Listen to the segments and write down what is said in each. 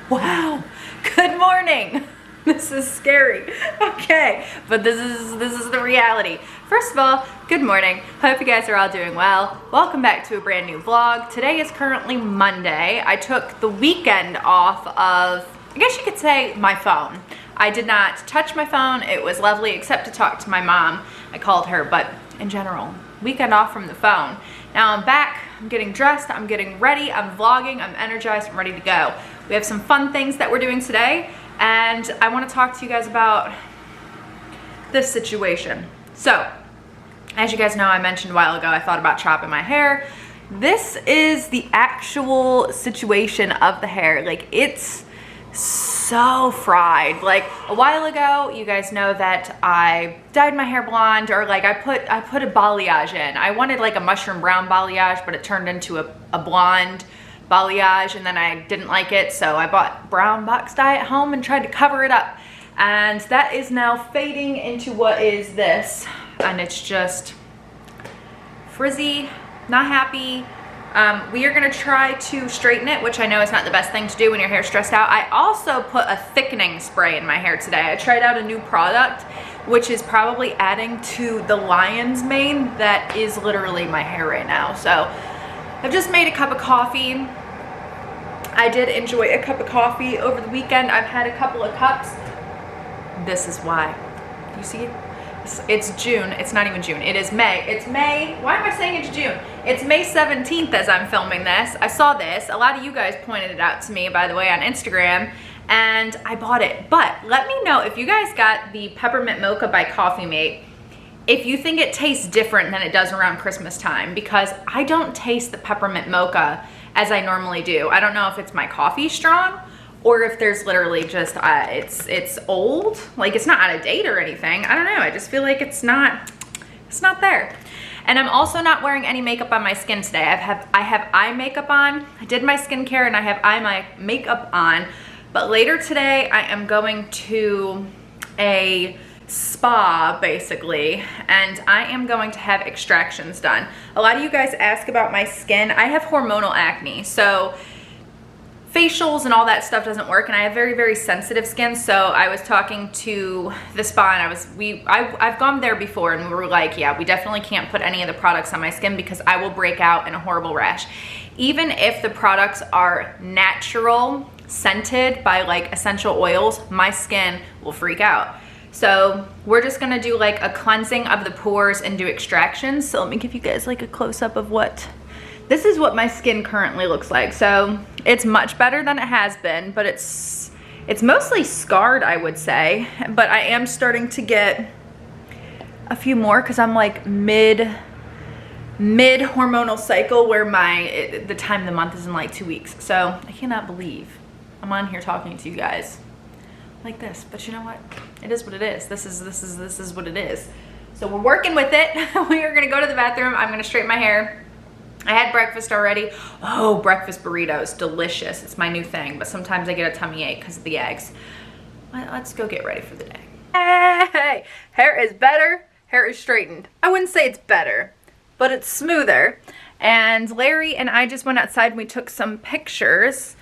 Wow, good morning. This is scary. Okay, but this is the reality. First of all, good morning. Hope you guys are all doing well. Welcome back to a brand new vlog. Today is currently Monday. I took the weekend off of, I guess you could say, my phone. I did not touch my phone. It was lovely except to talk to my mom. I called her, but in general, weekend off from the phone. Now I'm back, I'm getting dressed, I'm getting ready, I'm vlogging, I'm energized, I'm ready to go. We have some fun things that we're doing today, and I want to talk to you guys about this situation. So, as you guys know, I mentioned a while ago, I thought about chopping my hair. This is the actual situation of the hair. Like, it's so fried. Like, a while ago, you guys know that I dyed my hair blonde, or like I put a balayage in. I wanted like a mushroom brown balayage, but it turned into a blonde balayage, and then I didn't like it, so I bought brown box dye at home and tried to cover it up. And that is now fading into what is this, and it's just frizzy, not happy. We are gonna try to straighten it, which I know is not the best thing to do when your hair's stressed out. I also put a thickening spray in my hair today. I tried out a new product, which is probably adding to the lion's mane that is literally my hair right now. So I've just made a cup of coffee. I did enjoy a cup of coffee over the weekend. I've had a couple of cups. This is why. You see it? It's June. It's not even June. It is May. It's May. Why am I saying it's June? It's May 17th as I'm filming this. I saw this. A lot of you guys pointed it out to me, by the way, on Instagram, and I bought it. But let me know if you guys got the Peppermint Mocha by Coffee Mate, if you think it tastes different than it does around Christmas time, because I don't taste the Peppermint Mocha as I normally do. I don't know if it's my coffee strong, or if there's literally just, it's old. Like, it's not out of date or anything. I don't know, I just feel like it's not there. And I'm also not wearing any makeup on my skin today. I have eye makeup on. I did my skincare and I have eye makeup on. But later today, I am going to a spa, basically, and I am going to have extractions done. A lot of you guys ask about my skin. I have hormonal acne, so facials and all that stuff doesn't work, and I have very, very sensitive skin. So I was talking to the spa, and I've gone there before, and we were like, yeah, we definitely can't put any of the products on my skin because I will break out in a horrible rash. Even if the products are natural, scented by like essential oils, my skin will freak out. So we're just gonna do like a cleansing of the pores and do extractions. So let me give you guys like a close-up of this is what my skin currently looks like. So it's much better than it has been, but it's mostly scarred, I would say. But I am starting to get a few more because I'm like mid hormonal cycle, where the time of the month is in like 2 weeks. So I cannot believe I'm on here talking to you guys like this, but you know what? It is what it is. This is what it is. So we're working with it. We are gonna go to the bathroom. I'm gonna straighten my hair. I had breakfast already. Oh, breakfast burritos, delicious. It's my new thing, but sometimes I get a tummy ache because of the eggs. Let's go get ready for the day. Hey, hair is better, hair is straightened. I wouldn't say it's better, but it's smoother. And Larry and I just went outside and we took some pictures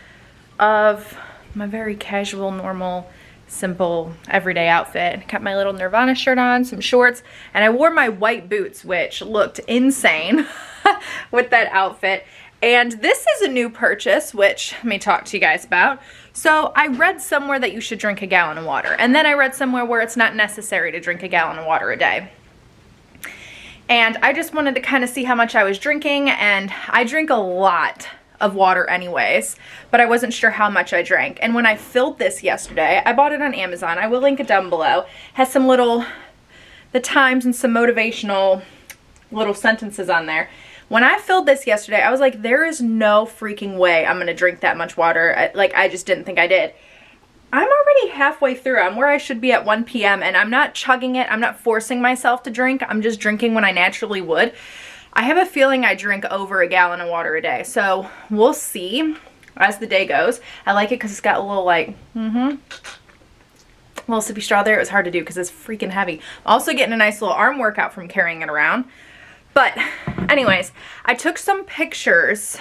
of my very casual, normal, simple, everyday outfit. Got my little Nirvana shirt on, some shorts, and I wore my white boots, which looked insane with that outfit. And this is a new purchase, which let me talk to you guys about. So I read somewhere that you should drink a gallon of water, and then I read somewhere where it's not necessary to drink a gallon of water a day. And I just wanted to kind of see how much I was drinking, and I drink a lot of water anyways, but I wasn't sure how much I drank. And when I filled this yesterday, I bought it on Amazon. I will link it down below. Has some the times and some motivational little sentences on there. When I filled this yesterday, I was like, there is no freaking way I'm gonna drink that much water. I just didn't think I did. I'm already halfway through. I'm where I should be at 1 p.m. and I'm not chugging it. I'm not forcing myself to drink. I'm just drinking when I naturally would. I have a feeling I drink over a gallon of water a day. So we'll see as the day goes. I like it because it's got a little like, little sippy straw there. It was hard to do because it's freaking heavy. I'm also getting a nice little arm workout from carrying it around. But anyways, I took some pictures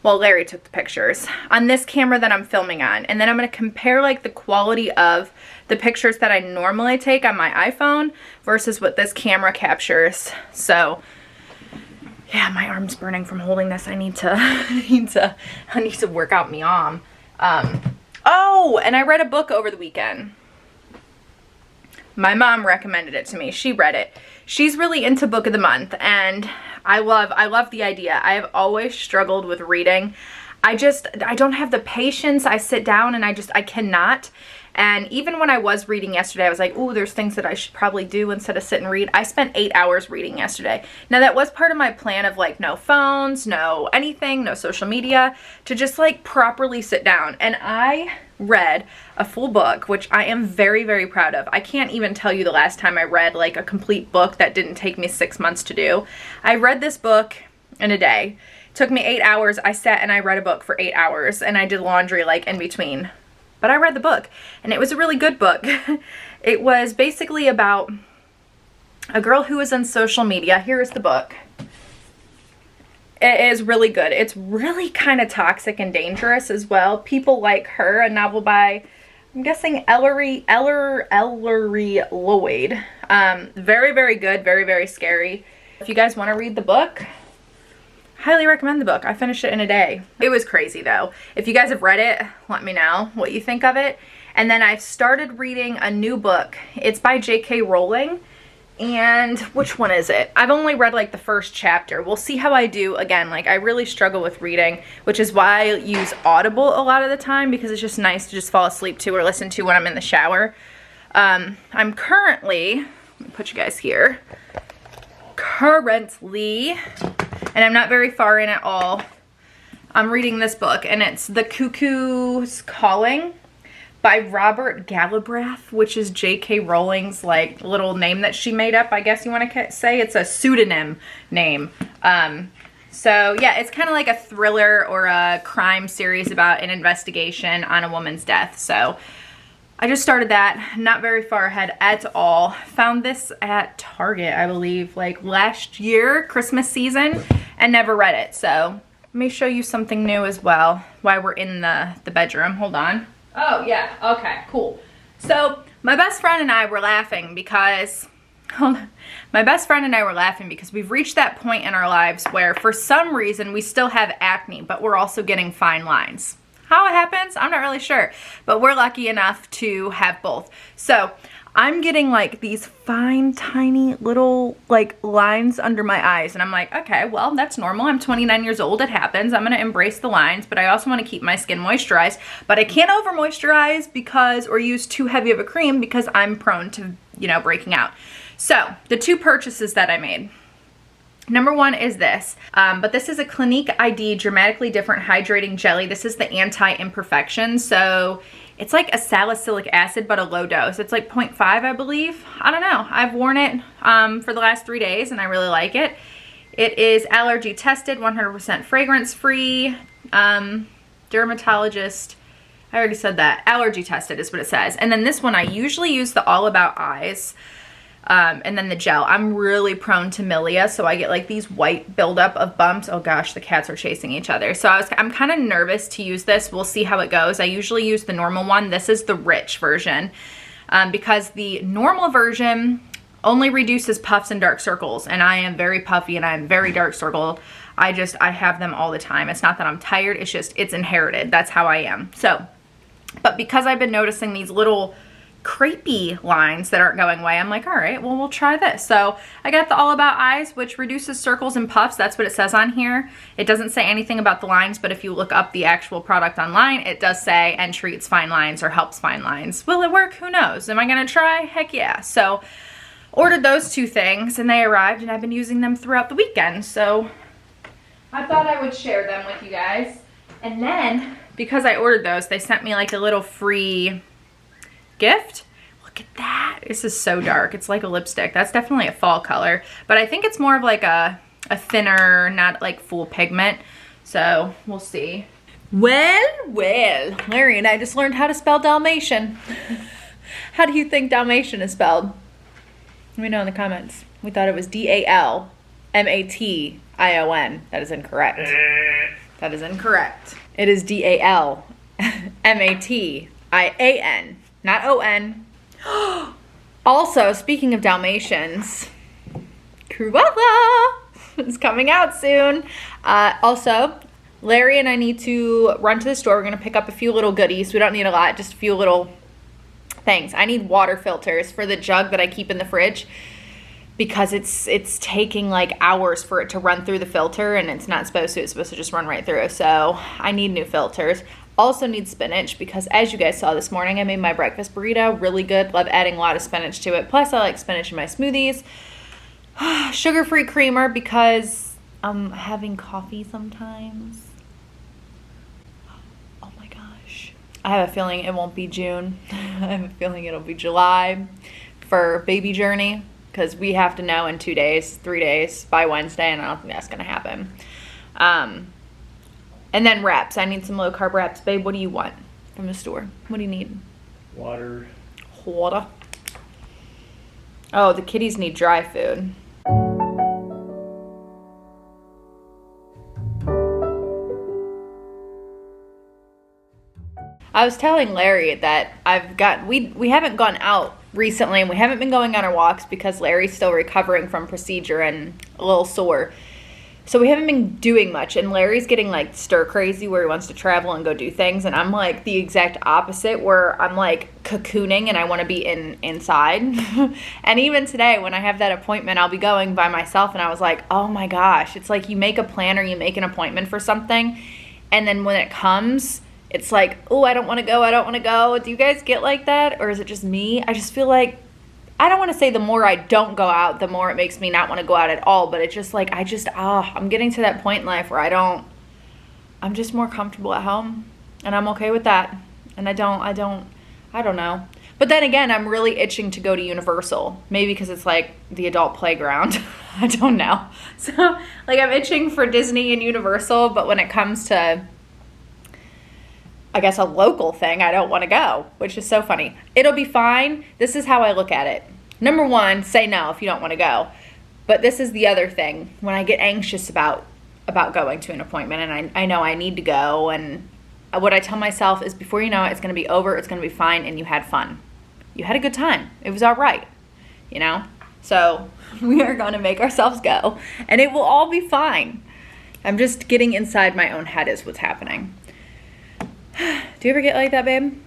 well, Larry took the pictures on this camera that I'm filming on. And then I'm going to compare like the quality of the pictures that I normally take on my iPhone versus what this camera captures. So yeah, my arm's burning from holding this. I need to, I need to work out my arm. Oh, and I read a book over the weekend. My mom recommended it to me. She read it. She's really into book of the month, and I love the idea. I have always struggled with reading. I don't have the patience. I sit down and I cannot. And even when I was reading yesterday, I was like, ooh, there's things that I should probably do instead of sit and read. I spent 8 hours reading yesterday. Now that was part of my plan of like no phones, no anything, no social media, to just like properly sit down. And I read a full book, which I am very, very proud of. I can't even tell you the last time I read like a complete book that didn't take me 6 months to do. I read this book in a day. It took me 8 hours. I sat and I read a book for 8 hours, and I did laundry like in between. But I read the book, and it was a really good book. It was basically about a girl who was on social media. Here is the book. It is really good. It's really kind of toxic and dangerous as well. People Like Her, a novel by, I'm guessing, Ellery Lloyd. Very, very good. Very, very scary. If you guys want to read the book, highly recommend the book. I finished it in a day. It was crazy though. If you guys have read it, let me know what you think of it. And then I've started reading a new book. It's by J.K. Rowling. And which one is it? I've only read like the first chapter. We'll see how I do. Again, like I really struggle with reading, which is why I use Audible a lot of the time, because it's just nice to just fall asleep to or listen to when I'm in the shower. I'm currently, let me put you guys here, currently, and I'm not very far in at all, I'm reading this book, and it's The Cuckoo's Calling by Robert Galbraith, which is J.K. Rowling's like little name that she made up, I guess you want to say. It's a pseudonym name. So yeah, it's kind of like a thriller or a crime series about an investigation on a woman's death. So I just started that, not very far ahead at all. Found this at Target, I believe, like last year, Christmas season, and never read it. So let me show you something new as well while we're in the bedroom. Hold on. Oh yeah, okay, cool. So my best friend and I were laughing because, we've reached that point in our lives where for some reason we still have acne, but we're also getting fine lines. How it happens, I'm not really sure, but we're lucky enough to have both. So I'm getting like these fine, tiny little like lines under my eyes, and I'm like, okay, well, that's normal. I'm 29 years old. It happens. I'm gonna embrace the lines, but I also want to keep my skin moisturized, but I can't over moisturize or use too heavy of a cream because I'm prone to, you know, breaking out. So the two purchases that I made. Number one is this, but this is a Clinique ID Dramatically Different Hydrating Jelly. This is the anti-imperfection. So it's like a salicylic acid, but a low dose. It's like 0.5, I believe. I don't know. I've worn it for the last 3 days, and I really like it. It is allergy tested, 100% fragrance free. Dermatologist, I already said that. Allergy tested is what it says. And then this one, I usually use the All About Eyes. And then the gel. I'm really prone to milia, so I get like these white buildup of bumps. Oh gosh, the cats are chasing each other. So I'm kind of nervous to use this. We'll see how it goes. I usually use the normal one. This is the rich version because the normal version only reduces puffs and dark circles, and I am very puffy and I am very dark circled. I have them all the time. It's not that I'm tired, it's just, it's inherited. That's how I am. So, but because I've been noticing these little crepey lines that aren't going away, I'm like, all right, well, we'll try this. So I got the All About Eyes, which reduces circles and puffs. That's what it says on here. It doesn't say anything about the lines, but if you look up the actual product online, it does say and treats fine lines or helps fine lines. Will it work? Who knows? Am I gonna try? Heck yeah. So ordered those two things, and they arrived, and I've been using them throughout the weekend. So I thought I would share them with you guys. And then because I ordered those, they sent me like a little free gift. Look at that. This is so dark. It's like a lipstick. That's definitely a fall color, but I think it's more of like a thinner, not like full pigment. So we'll see. Well, Larry and I just learned how to spell Dalmatian. How do you think Dalmatian is spelled? Let me know in the comments. We thought it was D-A-L-M-A-T-I-O-N. That is incorrect. That is incorrect. It is Dalmatian, not O-N. Also, speaking of Dalmatians, Cruella is coming out soon. Also, Larry and I need to run to the store. We're going to pick up a few little goodies. We don't need a lot, just a few little things. I need water filters for the jug that I keep in the fridge because it's taking like hours for it to run through the filter, and it's not supposed to. It's supposed to just run right through. So I need new filters. Also need spinach because, as you guys saw this morning, I made my breakfast burrito. Really good. Love adding a lot of spinach to it. Plus, I like spinach in my smoothies. Sugar-free creamer because I'm having coffee sometimes. Oh my gosh. I have a feeling it won't be June. I have a feeling it'll be July for baby journey because we have to know in 2 days, 3 days, by Wednesday, and I don't think that's going to happen. And then wraps. I need some low-carb wraps. Babe, what do you want from the store? What do you need? Water. Water. Oh, the kitties need dry food. I was telling Larry that we haven't gone out recently, and we haven't been going on our walks because Larry's still recovering from procedure and a little sore. So we haven't been doing much, and Larry's getting like stir crazy where he wants to travel and go do things, and I'm like the exact opposite where I'm like cocooning and I want to be inside. And even today when I have that appointment, I'll be going by myself, and I was like, oh my gosh, it's like you make a plan or you make an appointment for something, and then when it comes, it's like, oh, I don't want to go. Do you guys get like that, or is it just me? I just feel like, I don't want to say the more I don't go out, the more it makes me not want to go out at all, but it's just like, I'm getting to that point in life where I'm just more comfortable at home, and I'm okay with that, and I don't know. But then again, I'm really itching to go to Universal, maybe because it's like the adult playground. I don't know. So, like, I'm itching for Disney and Universal, but when it comes to, I guess, a local thing, I don't want to go, which is so funny. It'll be fine. This is how I look at it. Number one, say no if you don't want to go. But this is the other thing. When I get anxious about going to an appointment and I know I need to go, and what I tell myself is, before you know it, it's going to be over, it's going to be fine, and you had fun. You had a good time. It was all right, you know? So we are going to make ourselves go, and it will all be fine. I'm just getting inside my own head is what's happening. Do you ever get like that, babe?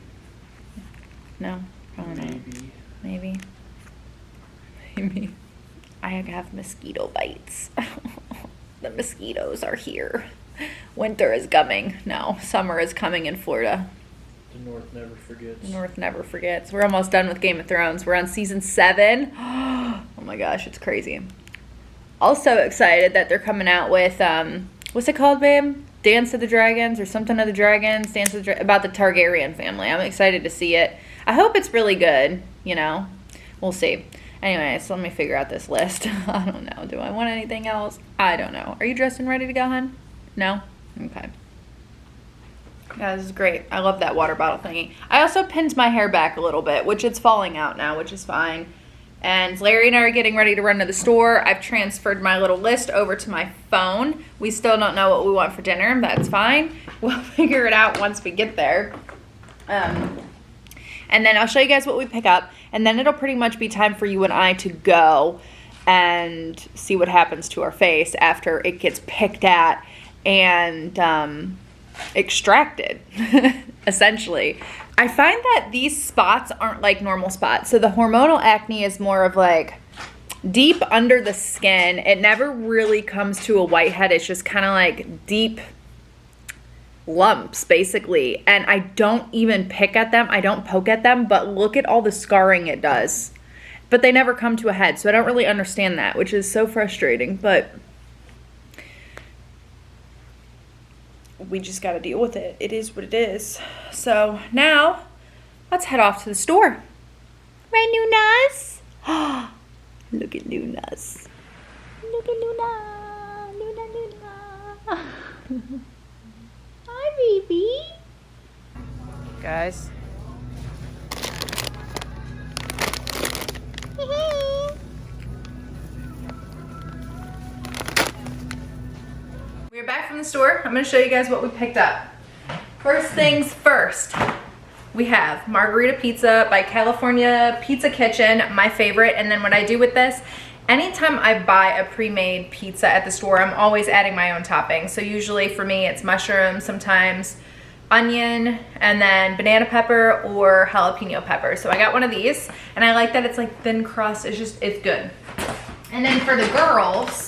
No? Probably not. Maybe. I have mosquito bites. The mosquitoes are here. Winter is coming. No, summer is coming in Florida. The North never forgets. The North never forgets. We're almost done with Game of Thrones. We're on season 7. Oh my gosh, it's crazy. Also excited that they're coming out with, what's it called, babe? Dance of the Dragons or something of the Dragons, about the Targaryen family. I'm excited to see it. I hope it's really good, you know. We'll see. Anyway, so let me figure out this list. I don't know. Do I want anything else? I don't know. Are you dressed and ready to go, hon? No? Okay. Yeah, this is great. I love that water bottle thingy. I also pinned my hair back a little bit, which it's falling out now, which is fine. And Larry and I are getting ready to run to the store. I've transferred my little list over to my phone. We still don't know what we want for dinner. That's fine. We'll figure it out once we get there. And then I'll show you guys what we pick up. And then it'll pretty much be time for you and I to go and see what happens to our face after it gets picked at and extracted, essentially. I find that these spots aren't like normal spots. So the hormonal acne is more of like deep under the skin. It never really comes to a whitehead. It's just kind of like deep lumps, basically. And I don't even pick at them. I don't poke at them, but look at all the scarring it does. But they never come to a head. So I don't really understand that, which is so frustrating. But we just got to deal with it. It is what it is. So now let's head off to the store. Right, Lunas? Look at Lunas. Look at Luna. Luna. Hi, baby. Guys. We're back from the store. I'm gonna show you guys what we picked up. First things first, we have margarita pizza by California Pizza Kitchen, my favorite. And then what I do with this, anytime I buy a pre-made pizza at the store, I'm always adding my own toppings. So usually for me, it's mushrooms, sometimes onion, and then banana pepper or jalapeno pepper. So I got one of these, and I like that it's like thin crust. It's good. And then for the girls,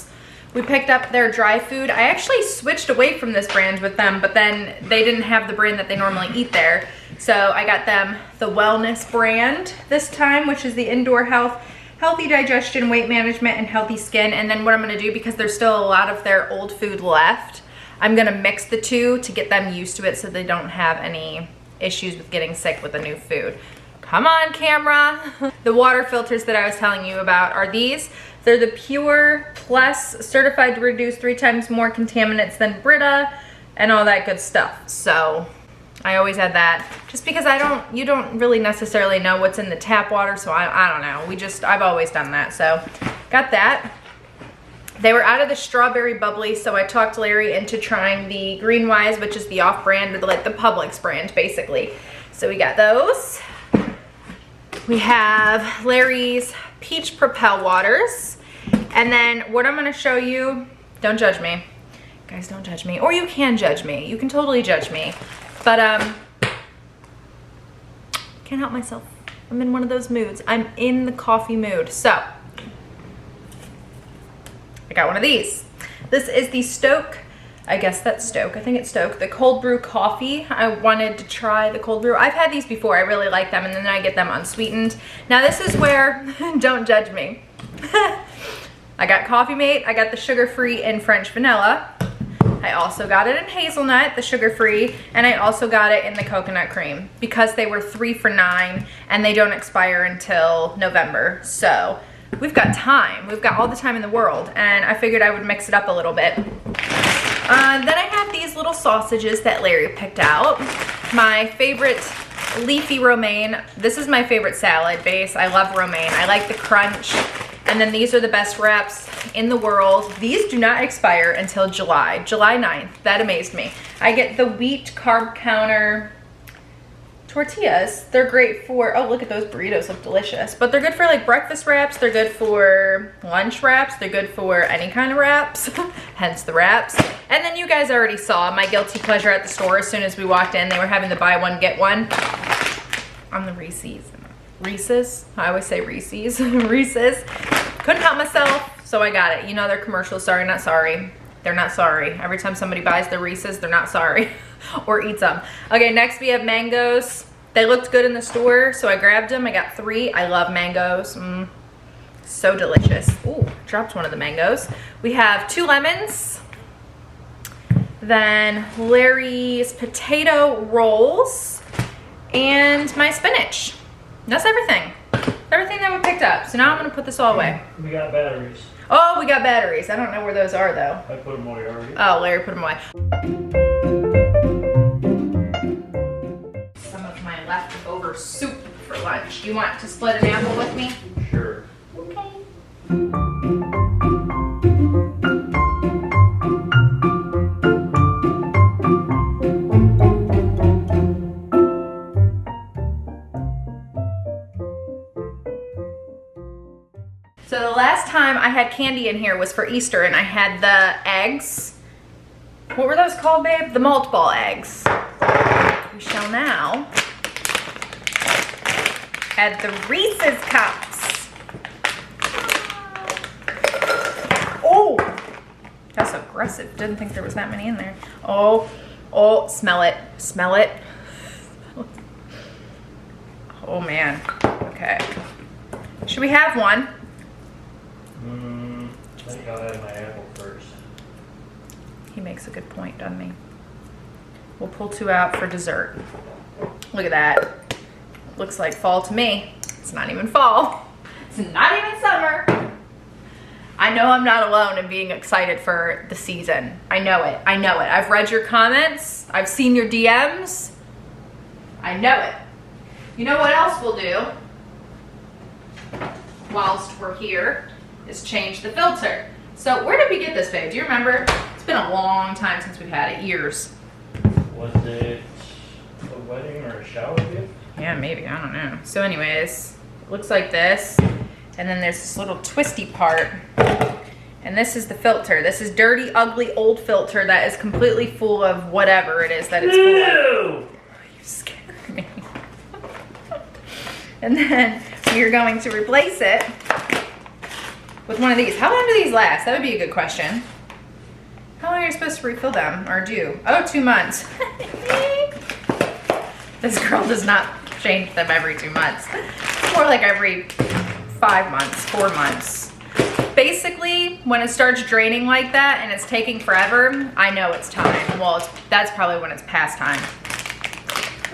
we picked up their dry food. I actually switched away from this brand with them, but then they didn't have the brand that they normally eat there. So I got them the wellness brand this time, which is the indoor health, healthy digestion, weight management, and healthy skin. And then what I'm gonna do, because there's still a lot of their old food left, I'm gonna mix the two to get them used to it so they don't have any issues with getting sick with the new food. Come on, camera. The water filters that I was telling you about are these. They're the Pure Plus, certified to reduce 3 times more contaminants than Brita and all that good stuff. So I always add that just because you don't really necessarily know what's in the tap water. So I don't know. I've always done that. So got that. They were out of the strawberry bubbly, so I talked Larry into trying the Green Wise, which is the off-brand, like the Publix brand, basically. So we got those. We have Larry's Peach Propel Waters. And then what I'm gonna show you, don't judge me. Guys, don't judge me. Or you can judge me. You can totally judge me. But, can't help myself. I'm in one of those moods. I'm in the coffee mood. So, I got one of these. This is the Stoke, I guess that's Stoke, I think it's Stoke, the cold brew coffee. I wanted to try the cold brew. I've had these before, I really like them, and then I get them unsweetened. Now this is where, don't judge me. I got Coffee Mate, I got the sugar-free and French vanilla. I also got it in hazelnut, the sugar-free, and I also got it in the coconut cream because they were 3 for $9 and they don't expire until November. So we've got time. We've got all the time in the world, and I figured I would mix it up a little bit. Then I have these little sausages that Larry picked out. My favorite leafy romaine. This is my favorite salad base. I love romaine. I like the crunch. And then these are the best wraps in the world. These do not expire until July 9th. That amazed me. I get the wheat carb counter tortillas. They're great for, oh, look at those burritos, look delicious. But they're good for like breakfast wraps. They're good for lunch wraps. They're good for any kind of wraps, hence the wraps. And then you guys already saw my guilty pleasure at the store. As soon as we walked in, they were having the buy one, get one on the Reese's. I always say Reese's. Reese's. Couldn't help myself, so I got it. You know their commercials, sorry, not sorry. They're not sorry. Every time somebody buys the Reese's, they're not sorry. Or eats them. Okay, next we have mangoes. They looked good in the store, so I grabbed them. I got 3. I love mangoes. So delicious. Ooh, dropped one of the mangoes. We have 2 lemons. Then Larry's potato rolls. And my spinach. That's everything. Everything that we picked up. So now I'm going to put this all away. We got batteries. Oh, we got batteries. I don't know where those are, though. I put them away already. Oh, Larry put them away. Some of my leftover soup for lunch. You want to split an apple with me? Sure. Okay. So the last time I had candy in here was for Easter, and I had the eggs. What were those called, babe? The malt ball eggs. We shall now add the Reese's cups. Oh, that's aggressive. Didn't think there was that many in there. Oh, smell it. Smell it. Oh man. Okay. Should we have one? I think I'll add my apple first. He makes a good point, doesn't he? We'll pull 2 out for dessert. Look at that. Looks like fall to me. It's not even fall. It's not even summer. I know I'm not alone in being excited for the season. I know it. I know it. I've read your comments. I've seen your DMs. I know it. You know what else we'll do whilst we're here is change the filter. So where did we get this, babe? Do you remember? It's been a long time since we've had it, years. Was it a wedding or a shower gift? Yeah, maybe, I don't know. So anyways, it looks like this. And then there's this little twisty part. And this is the filter. This is dirty, ugly, old filter that is completely full of whatever it is that it's full of. You scared me. And then you're going to replace it with one of these. How long do these last? That would be a good question. How long are you supposed to refill them or do? Oh, 2 months. This girl does not change them every 2 months. It's more like every 5 months, 4 months. Basically, when it starts draining like that and it's taking forever, I know it's time. Well, that's probably when it's past time.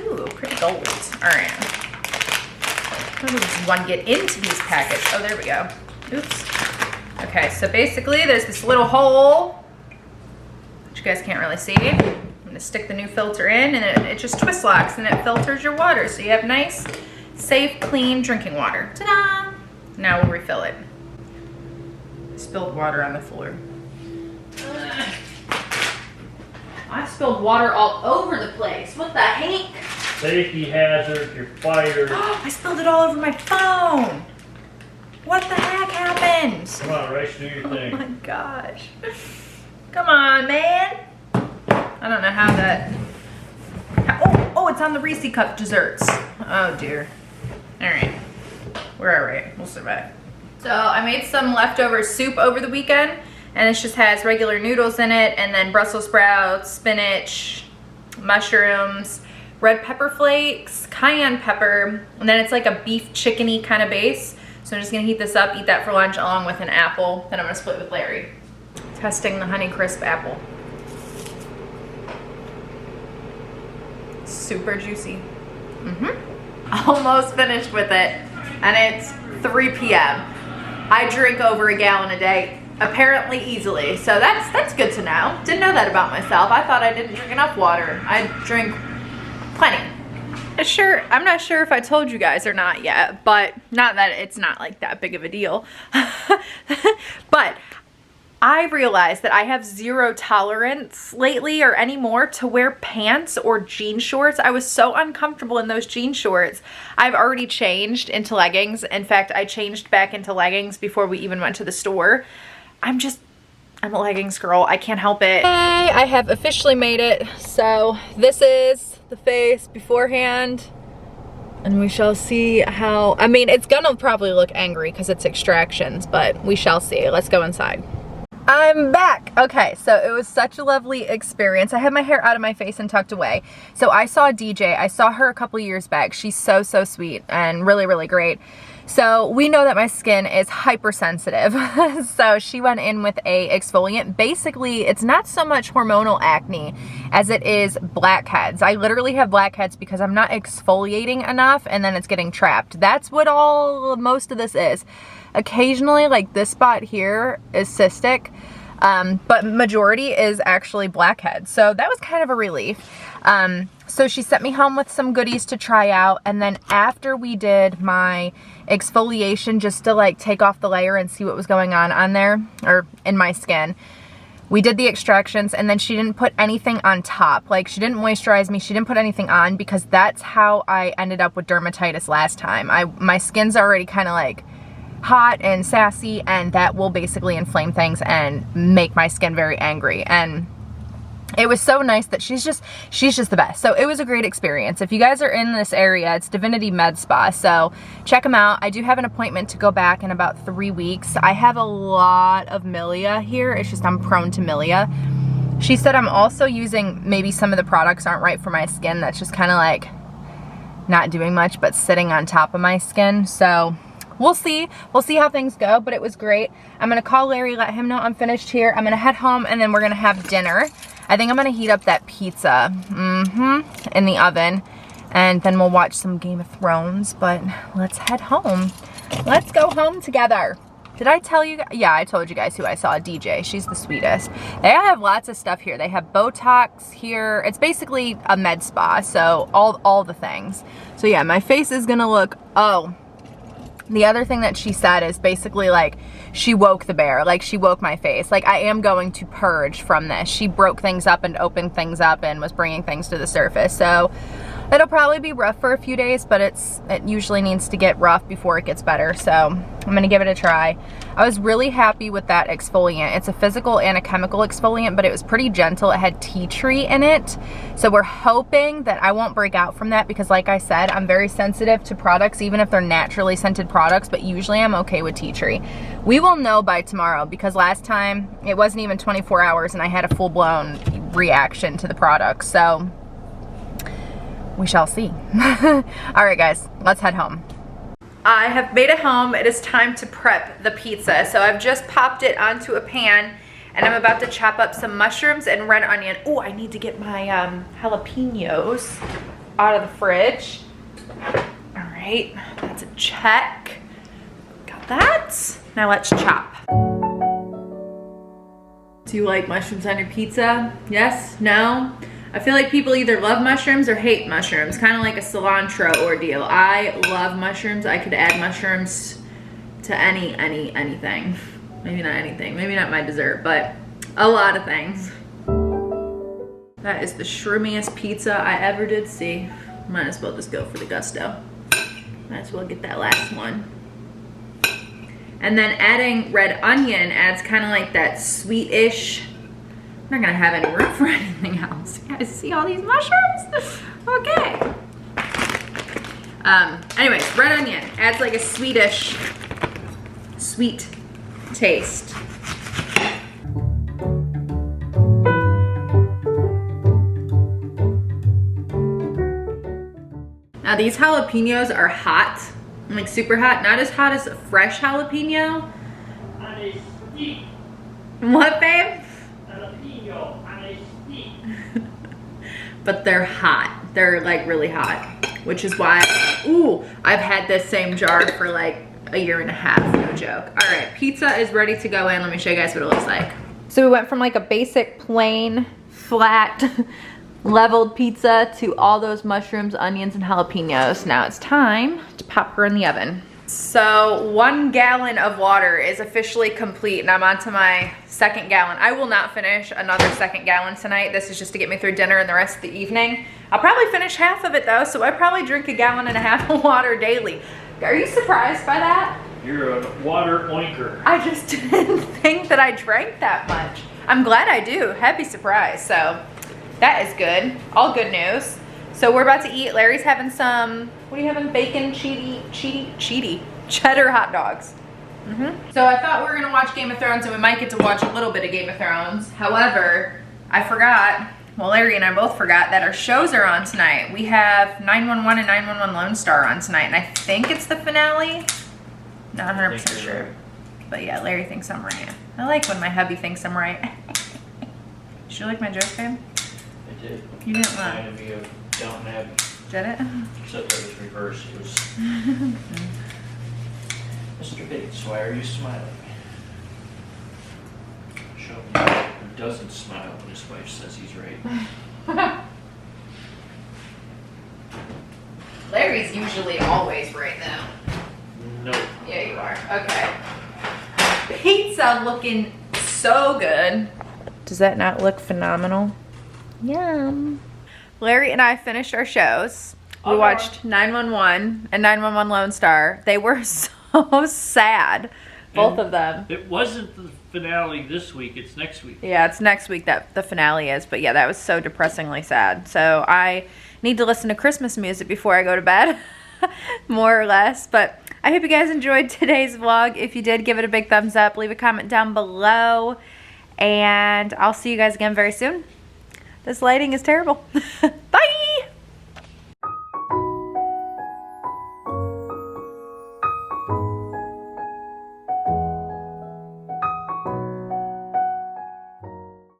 Ooh, pretty gold. All right. How does one get into these packets? Oh, there we go. Oops. Okay, so basically there's this little hole, which you guys can't really see. I'm gonna stick the new filter in and it just twist locks and it filters your water. So you have nice, safe, clean drinking water. Ta-da! Now we'll refill it. Spilled water on the floor. I spilled water all over the place. What the heck? Safety hazard, you're fired. I spilled it all over my phone. What the heck happened? Come on, Race, do your thing. Oh my gosh. Come on, man. I don't know how that... Oh, it's on the Reese cup desserts. Oh dear. All right. We're all right. We'll survive. So I made some leftover soup over the weekend, and it just has regular noodles in it, and then Brussels sprouts, spinach, mushrooms, red pepper flakes, cayenne pepper, and then it's like a beef chickeny kind of base. So I'm just gonna heat this up, eat that for lunch along with an apple that I'm gonna split with Larry. Testing the Honeycrisp apple. Super juicy. Almost finished with it, and it's 3 p.m. I drink over a gallon a day, apparently easily. So that's good to know. Didn't know that about myself. I thought I didn't drink enough water. I drink plenty. I'm not sure if I told you guys or not yet, but not that it's not like that big of a deal. But I realized that I have zero tolerance lately or anymore to wear pants or jean shorts. I was so uncomfortable in those jean shorts. I've already changed into leggings. In fact, I changed back into leggings before we even went to the store. I'm a leggings girl. I can't help it. I have officially made it. So this is the face beforehand. And we shall see how, I mean, it's gonna probably look angry because it's extractions, but we shall see. Let's go inside. I'm back. Okay, so it was such a lovely experience. I had my hair out of my face and tucked away. So I saw DJ. I saw her a couple years back. She's so sweet and really, really great. So we know that my skin is hypersensitive. So she went in with a exfoliant. Basically, it's not so much hormonal acne as it is blackheads. I literally have blackheads because I'm not exfoliating enough and then it's getting trapped. That's what most of this is. Occasionally, like this spot here is cystic, but majority is actually blackheads. So that was kind of a relief. So she sent me home with some goodies to try out. And then after we did my exfoliation, just to like take off the layer and see what was going on there or in my skin, we did the extractions, and then she didn't put anything on top. Like, she didn't moisturize me. She didn't put anything on because that's how I ended up with dermatitis last time. My skin's already kind of like hot and sassy, and that will basically inflame things and make my skin very angry. And it was so nice that she's just the best. So it was a great experience. If you guys are in this area, it's Divinity Med Spa, so check them out. I do have an appointment to go back in about 3 weeks. I have a lot of milia here. It's just I'm prone to milia. She said I'm also using, maybe some of the products aren't right for my skin. That's just kind of like not doing much but sitting on top of my skin. So we'll see how things go, but it was great. I'm gonna call Larry, let him know I'm finished here. I'm gonna head home and then we're gonna have dinner. I think I'm gonna heat up that pizza in the oven, and then we'll watch some Game of Thrones, but let's head home. Let's go home together. Did I tell you? Yeah, I told you guys who I saw, DJ. She's the sweetest. They have lots of stuff here. They have Botox here. It's basically a med spa, so all the things. So yeah, my face is gonna look, oh, The other thing that she said is basically like she woke the bear, like she woke my face. Like I am going to purge from this. She broke things up and opened things up and was bringing things to the surface. So it'll probably be rough for a few days, but it usually needs to get rough before it gets better. So I'm gonna give it a try. I was really happy with that exfoliant. It's a physical and a chemical exfoliant, but it was pretty gentle. It had tea tree in it. So we're hoping that I won't break out from that because like I said, I'm very sensitive to products, even if they're naturally scented products, but usually I'm okay with tea tree. We will know by tomorrow because last time it wasn't even 24 hours and I had a full-blown reaction to the product. So we shall see. All right, guys, let's head home. I have made it home. It is time to prep the pizza. So I've just popped it onto a pan and I'm about to chop up some mushrooms and red onion. Oh, I need to get my jalapenos out of the fridge. All right, that's a check. Got that. Now let's chop. Do you like mushrooms on your pizza? Yes? No? I feel like people either love mushrooms or hate mushrooms, kind of like a cilantro ordeal. I love mushrooms. I could add mushrooms to anything. Maybe not anything, maybe not my dessert, but a lot of things. That is the shroomiest pizza I ever did see. Might as well just go for the gusto. Might as well get that last one. And then adding red onion adds kind of like that sweetish. I'm not gonna have any room for anything else. You guys see all these mushrooms? Okay. Anyways, red onion adds like a sweet taste. Now these jalapenos are hot, like super hot. Not as hot as a fresh jalapeno. What, babe? But they're hot. They're like really hot, which is why, ooh, I've had this same jar for like a year and a half, no joke. All right, pizza is ready to go in. Let me show you guys what it looks like. So we went from like a basic plain, flat, leveled pizza to all those mushrooms, onions, and jalapenos. Now it's time to pop her in the oven. So 1 gallon of water is officially complete and I'm on to my 2nd gallon. I will not finish another 2nd gallon tonight. This is just to get me through dinner and the rest of the evening. I'll probably finish half of it though, so I probably drink 1.5 gallons of water daily. Are you surprised by that? You're a water oinker. I just didn't think that I drank that much. I'm glad I do. Happy surprise. So that is good. All good news. So we're about to eat. Larry's having some, what are you having? Bacon, cheddar hot dogs. So I thought we were gonna watch Game of Thrones and we might get to watch a little bit of Game of Thrones. However, I forgot, well Larry and I both forgot that our shows are on tonight. We have 911 and 911 Lone Star on tonight and I think it's the finale. Not 100% sure. But yeah, Larry thinks I'm right. I like when my hubby thinks I'm right. Did you like my joke, babe? I did. You didn't laugh. Reminded me of Downton Abbey. Did it? Except that it was reversed. It was Mr. Bates, why are you smiling? Show me who doesn't smile when his wife says he's right. Larry's usually always right though. No. Yeah, you are. Okay. Pizza looking so good. Does that not look phenomenal? Yum. Larry and I finished our shows. We watched 911 and 911 Lone Star. They were so sad, both of them. It wasn't the finale this week, it's next week. Yeah, it's next week that the finale is. But yeah, that was so depressingly sad. So I need to listen to Christmas music before I go to bed, more or less. But I hope you guys enjoyed today's vlog. If you did, give it a big thumbs up. Leave a comment down below. And I'll see you guys again very soon. This lighting is terrible. Bye!